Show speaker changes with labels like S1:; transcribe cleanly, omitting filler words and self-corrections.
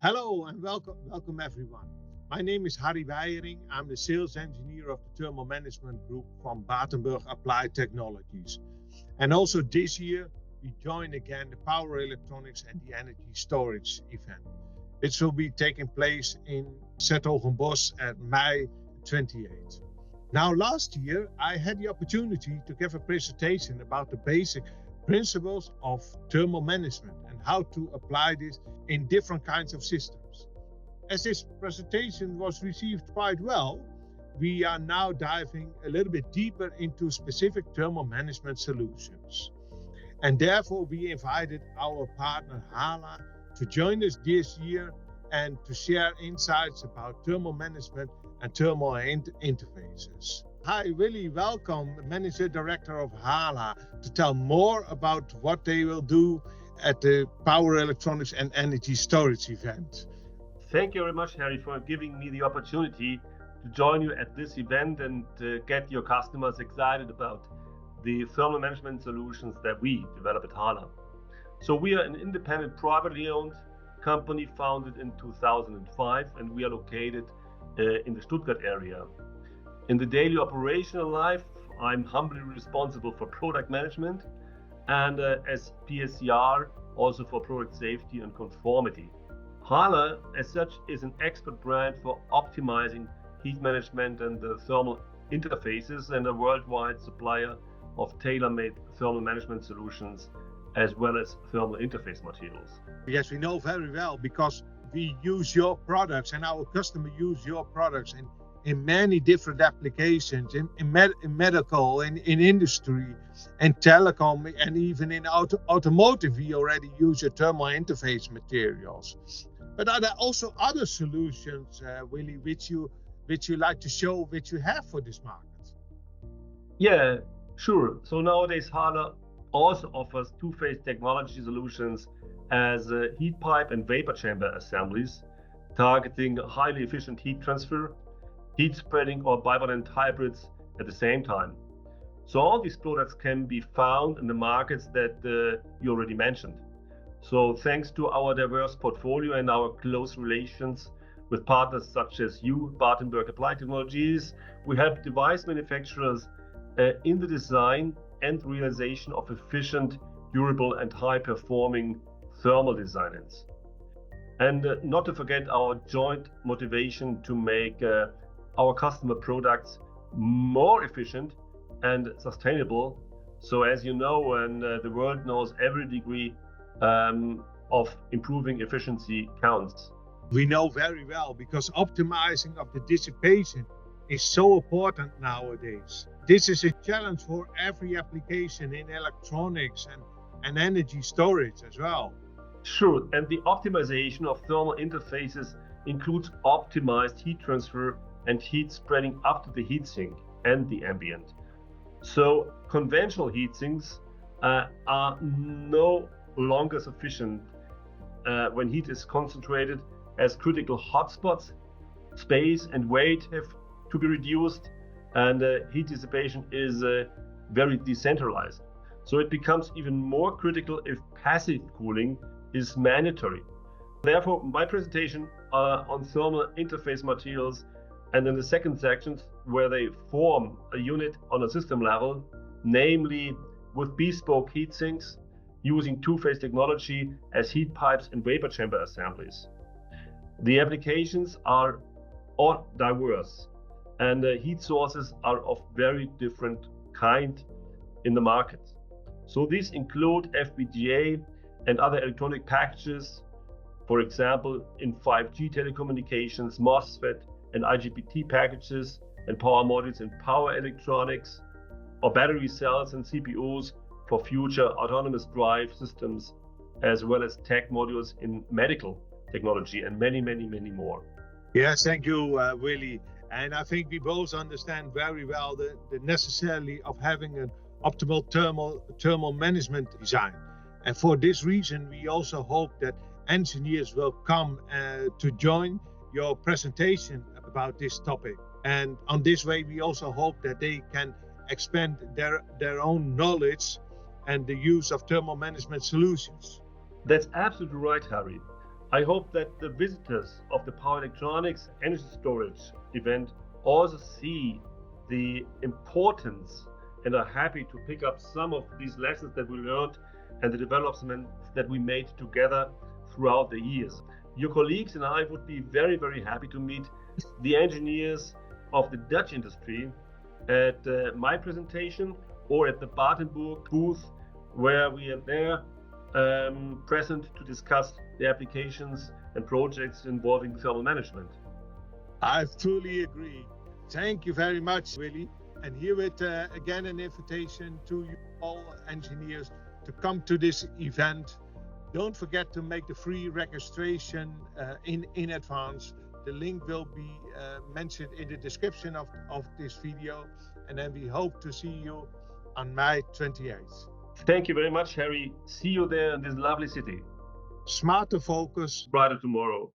S1: Hello and welcome everyone. My name is Harry Weijering. I'm the sales engineer of the thermal management group from Batenburg Applied Technologies. And also this year, we join again the Power Electronics and the Energy Storage event. This will be taking place in Zetogenbos at May 28th. Now, last year, I had the opportunity to give a presentation about the basic principles of thermal management and how to apply this in different kinds of systems. As this presentation was received quite well, we are now diving a little bit deeper into specific thermal management solutions. And therefore, we invited our partner HALA to join us this year and to share insights about thermal management and thermal interfaces. Hi, Willy, welcome, Manager Director of HALA, to tell more about what they will do at the Power Electronics and Energy Storage event.
S2: Thank you very much, Harry, for giving me the opportunity to join you at this event and get your customers excited about the thermal management solutions that we develop at HALA. So we are an independent, privately owned company founded in 2005, and we are located in the Stuttgart area. In the daily operational life, I'm humbly responsible for product management and as PSCR also for product safety and conformity. HALA, as such, is an expert brand for optimizing heat management and thermal interfaces and a worldwide supplier of tailor-made thermal management solutions as well as thermal interface materials.
S1: Yes, we know very well because we use your products and our customers use your products in many different applications, in medical, in industry, and telecom, and even in automotive, we already use your thermal interface materials. But are there also other solutions, Willy, which you like to show, which you have for this market?
S2: Yeah, sure. So nowadays, HALA also offers two-phase technology solutions as heat pipe and vapor chamber assemblies, targeting highly efficient heat transfer, heat spreading, or bivalent hybrids at the same time. So all these products can be found in the markets that you already mentioned. So thanks to our diverse portfolio and our close relations with partners such as you, Batenburg Applied Technologies, we help device manufacturers in the design and realization of efficient, durable, and high-performing thermal designs. And not to forget our joint motivation to make our customer products more efficient and sustainable. So as you know, and the world knows, every degree of improving efficiency counts.
S1: We know very well because optimizing of the dissipation is so important nowadays. This is a challenge for every application in electronics and energy storage as well.
S2: Sure, and the optimization of thermal interfaces includes optimized heat transfer and heat spreading up to the heatsink and the ambient. So conventional heatsinks are no longer sufficient when heat is concentrated, as critical hotspots, space and weight have to be reduced, and heat dissipation is very decentralized. So it becomes even more critical if passive cooling is mandatory. Therefore, my presentation on thermal interface materials, and in the second section where they form a unit on a system level, namely with bespoke heat sinks using two-phase technology as heat pipes and vapor chamber assemblies. The applications are all diverse, and the heat sources are of very different kind in the market. So these include FPGA and other electronic packages, for example, in 5G telecommunications, MOSFET and IGBT packages, and power modules in power electronics, or battery cells and CPUs for future autonomous drive systems, as well as tech modules in medical technology, and many, many, many more.
S1: Yes, thank you, Willy. And I think we both understand very well the necessity of having an optimal thermal management design. And for this reason, we also hope that engineers will come to join your presentation about this topic. And on this way, we also hope that they can expand their own knowledge and the use of thermal management solutions.
S2: That's absolutely right, Harry. I hope that the visitors of the Power Electronics Energy Storage event also see the importance and are happy to pick up some of these lessons that we learned and the developments that we made together throughout the years. Your colleagues and I would be very, very happy to meet the engineers of the Dutch industry at my presentation or at the Batenburg booth, where we are there present to discuss the applications and projects involving thermal management.
S1: I fully agree. Thank you very much, Willy. And herewith again an invitation to you all engineers to come to this event. Don't forget to make the free registration in advance. The link will be mentioned in the description of this video. And then we hope to see you on May 28th.
S2: Thank you very much, Harry. See you there in this lovely city.
S1: Smarter focus,
S2: brighter tomorrow.